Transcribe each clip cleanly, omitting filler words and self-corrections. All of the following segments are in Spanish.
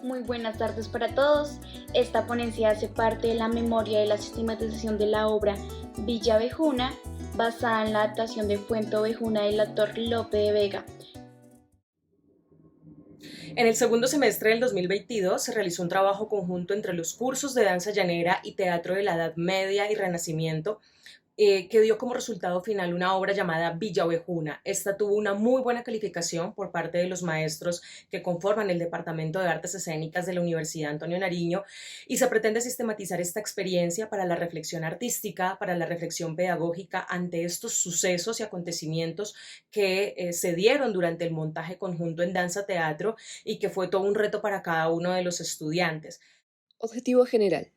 Muy buenas tardes para todos. Esta ponencia hace parte de la memoria de la sistematización de la obra Villa Ovejuna, basada en la adaptación de Fuente Ovejuna del autor Lope de Vega. En el segundo semestre del 2022 se realizó un trabajo conjunto entre los cursos de danza llanera y teatro de la Edad Media y Renacimiento, que dio como resultado final una obra llamada Villa Ovejuna. Esta tuvo una muy buena calificación por parte de los maestros que conforman el Departamento de Artes Escénicas de la Universidad Antonio Nariño, y se pretende sistematizar esta experiencia para la reflexión artística, para la reflexión pedagógica ante estos sucesos y acontecimientos que se dieron durante el montaje conjunto en danza-teatro y que fue todo un reto para cada uno de los estudiantes. Objetivo general: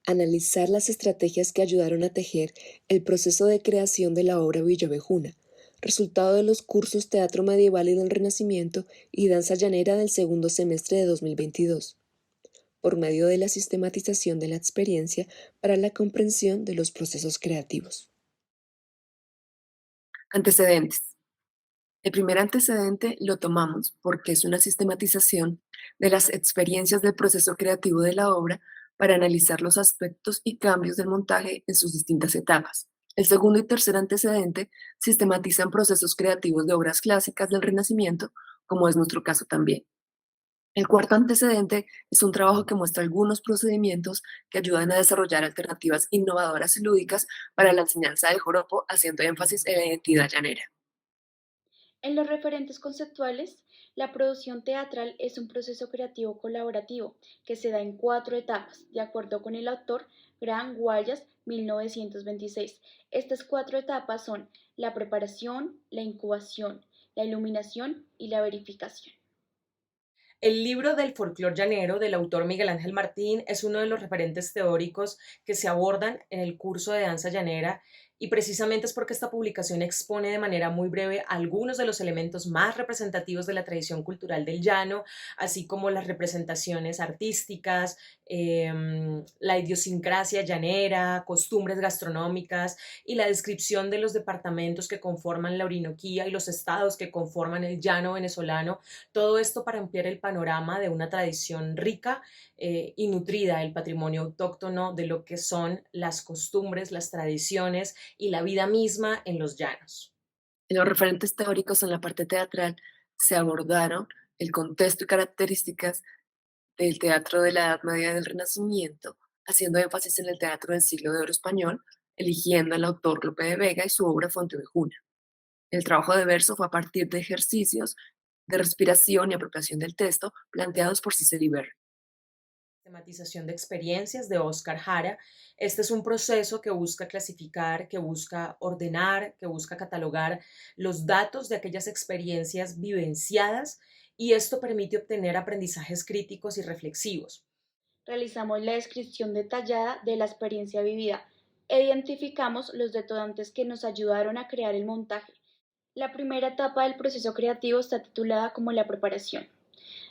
analizar las estrategias que ayudaron a tejer el proceso de creación de la obra Villavejuna, resultado de los cursos Teatro Medieval y del Renacimiento y Danza Llanera del segundo semestre de 2022, por medio de la sistematización de la experiencia para la comprensión de los procesos creativos. Antecedentes. El primer antecedente lo tomamos porque es una sistematización de las experiencias del proceso creativo de la obra para analizar los aspectos y cambios del montaje en sus distintas etapas. El segundo y tercer antecedente sistematizan procesos creativos de obras clásicas del Renacimiento, como es nuestro caso también. El cuarto antecedente es un trabajo que muestra algunos procedimientos que ayudan a desarrollar alternativas innovadoras y lúdicas para la enseñanza del joropo, haciendo énfasis en la identidad llanera. En los referentes conceptuales, la producción teatral es un proceso creativo colaborativo que se da en 4 etapas, de acuerdo con el autor Graham Wallas, 1926. Estas 4 etapas son la preparación, la incubación, la iluminación y la verificación. El libro del folclor llanero del autor Miguel Ángel Martín es uno de los referentes teóricos que se abordan en el curso de danza llanera, y precisamente es porque esta publicación expone de manera muy breve algunos de los elementos más representativos de la tradición cultural del llano, así como las representaciones artísticas, la idiosincrasia llanera, costumbres gastronómicas y la descripción de los departamentos que conforman la Orinoquía y los estados que conforman el llano venezolano. Todo esto para ampliar el panorama de una tradición rica y nutrida, el patrimonio autóctono de lo que son las costumbres, las tradiciones y la vida misma en los llanos. En los referentes teóricos en la parte teatral se abordaron el contexto y características del teatro de la Edad Media y del Renacimiento, haciendo énfasis en el teatro del siglo de oro español, eligiendo al autor Lope de Vega y su obra Fontevejuna. El trabajo de verso fue a partir de ejercicios de respiración y apropiación del texto planteados por Cicely Berry. Tematización de experiencias de Oscar Jara. Este es un proceso que busca clasificar, que busca ordenar, que busca catalogar los datos de aquellas experiencias vivenciadas, y esto permite obtener aprendizajes críticos y reflexivos. Realizamos la descripción detallada de la experiencia vivida e identificamos los detonantes que nos ayudaron a crear el montaje. La primera etapa del proceso creativo está titulada como la preparación.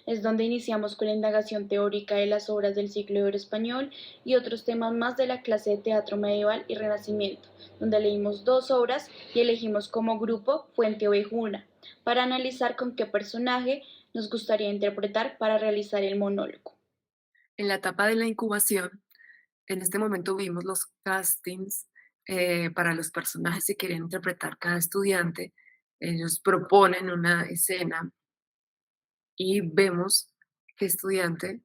Es donde iniciamos con la indagación teórica de las obras del siglo de oro español y otros temas más de la clase de teatro medieval y renacimiento, donde leímos 2 obras y elegimos como grupo Fuente Ovejuna, para analizar con qué personaje nos gustaría interpretar para realizar el monólogo. En la etapa de la incubación, en este momento vimos los castings para los personajes que querían interpretar cada estudiante. Ellos proponen una escena y vemos qué estudiante,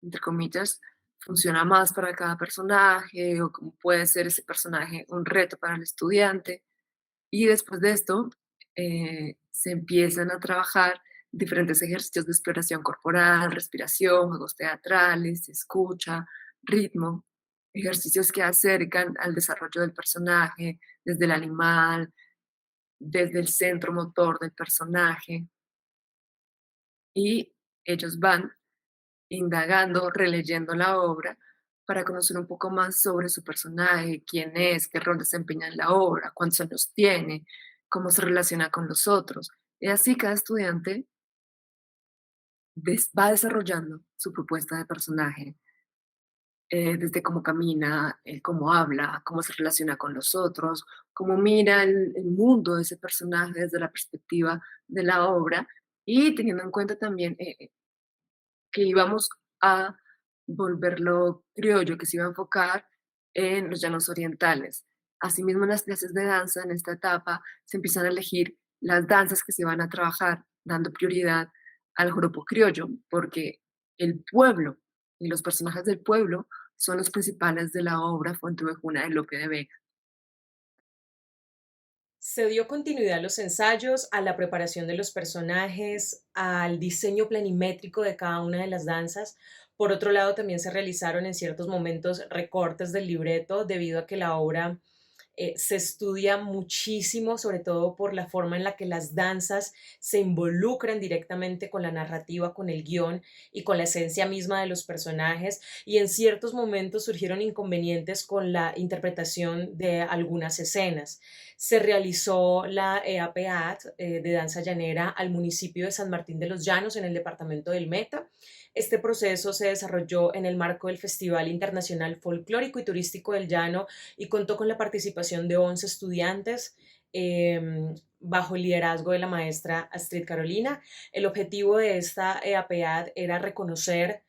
entre comillas, funciona más para cada personaje o cómo puede ser ese personaje un reto para el estudiante. Y después de esto, se empiezan a trabajar diferentes ejercicios de exploración corporal, respiración, juegos teatrales, escucha, ritmo, ejercicios que acercan al desarrollo del personaje, desde el animal, desde el centro motor del personaje, y ellos van indagando, releyendo la obra para conocer un poco más sobre su personaje, quién es, qué rol desempeña en la obra, cuántos años tiene, cómo se relaciona con los otros. Y así cada estudiante va desarrollando su propuesta de personaje, desde cómo camina, cómo habla, cómo se relaciona con los otros, cómo mira el mundo de ese personaje desde la perspectiva de la obra, y teniendo en cuenta también que íbamos a volverlo criollo, que se iba a enfocar en los llanos orientales. Asimismo, en las clases de danza, en esta etapa, se empiezan a elegir las danzas que se van a trabajar, dando prioridad al joropo criollo, porque el pueblo y los personajes del pueblo son los principales de la obra Fuenteovejuna de Lope de Vega. Se dio continuidad a los ensayos, a la preparación de los personajes, al diseño planimétrico de cada una de las danzas. Por otro lado, también se realizaron en ciertos momentos recortes del libreto debido a que la obra se estudia muchísimo, sobre todo por la forma en la que las danzas se involucran directamente con la narrativa, con el guión y con la esencia misma de los personajes. Y en ciertos momentos surgieron inconvenientes con la interpretación de algunas escenas. Se realizó la EAPAD de danza llanera al municipio de San Martín de los Llanos, en el departamento del Meta. Este proceso se desarrolló en el marco del Festival Internacional Folclórico y Turístico del Llano y contó con la participación de 11 estudiantes bajo el liderazgo de la maestra Astrid Carolina. El objetivo de esta EAPAD era reconocer,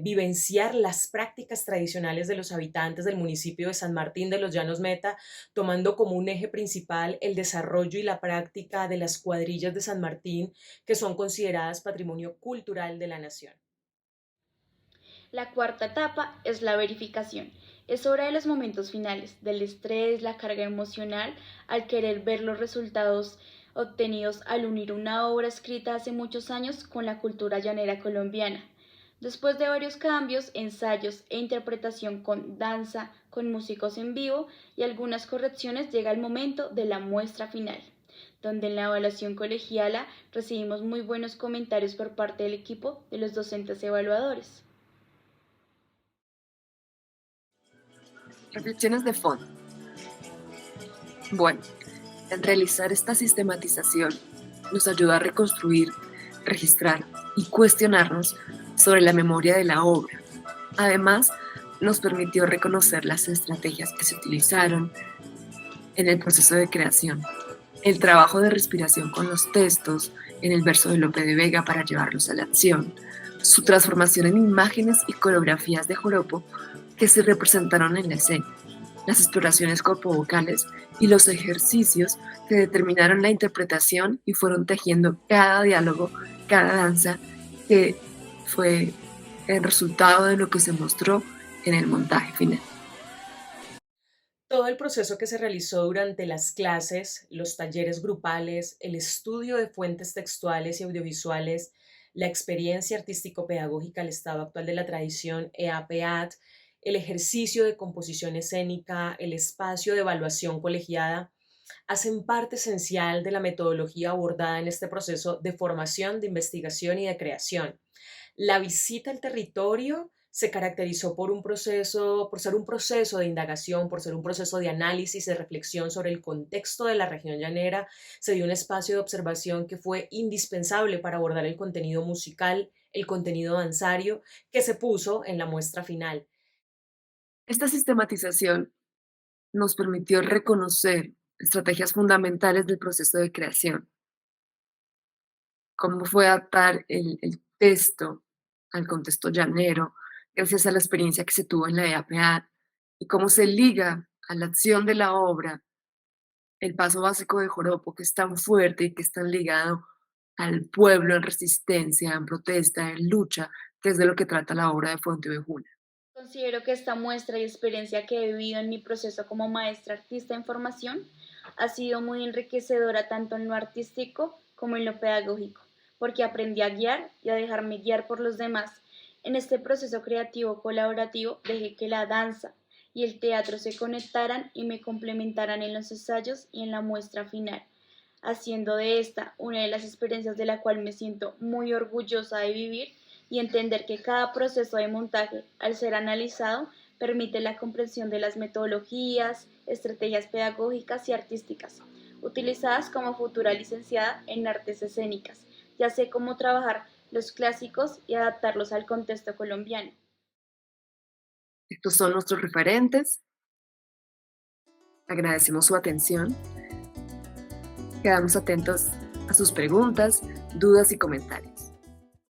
vivenciar las prácticas tradicionales de los habitantes del municipio de San Martín de los Llanos Meta, tomando como un eje principal el desarrollo y la práctica de las cuadrillas de San Martín, que son consideradas patrimonio cultural de la nación. La cuarta etapa es la verificación. Es hora de los momentos finales, del estrés, la carga emocional, al querer ver los resultados obtenidos al unir una obra escrita hace muchos años con la cultura llanera colombiana. Después de varios cambios, ensayos e interpretación con danza, con músicos en vivo y algunas correcciones, llega el momento de la muestra final, donde en la evaluación colegiala recibimos muy buenos comentarios por parte del equipo de los docentes evaluadores. Reflexiones de fondo. Bueno, en realizar esta sistematización nos ayuda a reconstruir, registrar y cuestionarnos sobre la memoria de la obra. Además, nos permitió reconocer las estrategias que se utilizaron en el proceso de creación, el trabajo de respiración con los textos en el verso de Lope de Vega para llevarlos a la acción, su transformación en imágenes y coreografías de joropo que se representaron en la escena, las exploraciones corpovocales y los ejercicios que determinaron la interpretación y fueron tejiendo cada diálogo, cada danza, que fue el resultado de lo que se mostró en el montaje final. Todo el proceso que se realizó durante las clases, los talleres grupales, el estudio de fuentes textuales y audiovisuales, la experiencia artístico-pedagógica al estado actual de la tradición EAPAD, el ejercicio de composición escénica, el espacio de evaluación colegiada, hacen parte esencial de la metodología abordada en este proceso de formación, de investigación y de creación. La visita al territorio se caracterizó por ser un proceso de indagación, por ser un proceso de análisis, de reflexión sobre el contexto de la región llanera. Se dio un espacio de observación que fue indispensable para abordar el contenido musical, el contenido danzario, que se puso en la muestra final. Esta sistematización nos permitió reconocer estrategias fundamentales del proceso de creación, cómo fue adaptar el texto al contexto llanero, gracias a la experiencia que se tuvo en la EAPAD, y cómo se liga a la acción de la obra el paso básico de joropo, que es tan fuerte y que es tan ligado al pueblo en resistencia, en protesta, en lucha, que es de lo que trata la obra de Fuenteovejuna. Considero que esta muestra y experiencia que he vivido en mi proceso como maestra artista en formación ha sido muy enriquecedora tanto en lo artístico como en lo pedagógico, porque aprendí a guiar y a dejarme guiar por los demás. En este proceso creativo colaborativo dejé que la danza y el teatro se conectaran y me complementaran en los ensayos y en la muestra final, haciendo de esta una de las experiencias de la cual me siento muy orgullosa de vivir y entender que cada proceso de montaje, al ser analizado, permite la comprensión de las metodologías, estrategias pedagógicas y artísticas, utilizadas como futura licenciada en artes escénicas. Ya sé cómo trabajar los clásicos y adaptarlos al contexto colombiano. Estos son nuestros referentes. Agradecemos su atención. Quedamos atentos a sus preguntas, dudas y comentarios.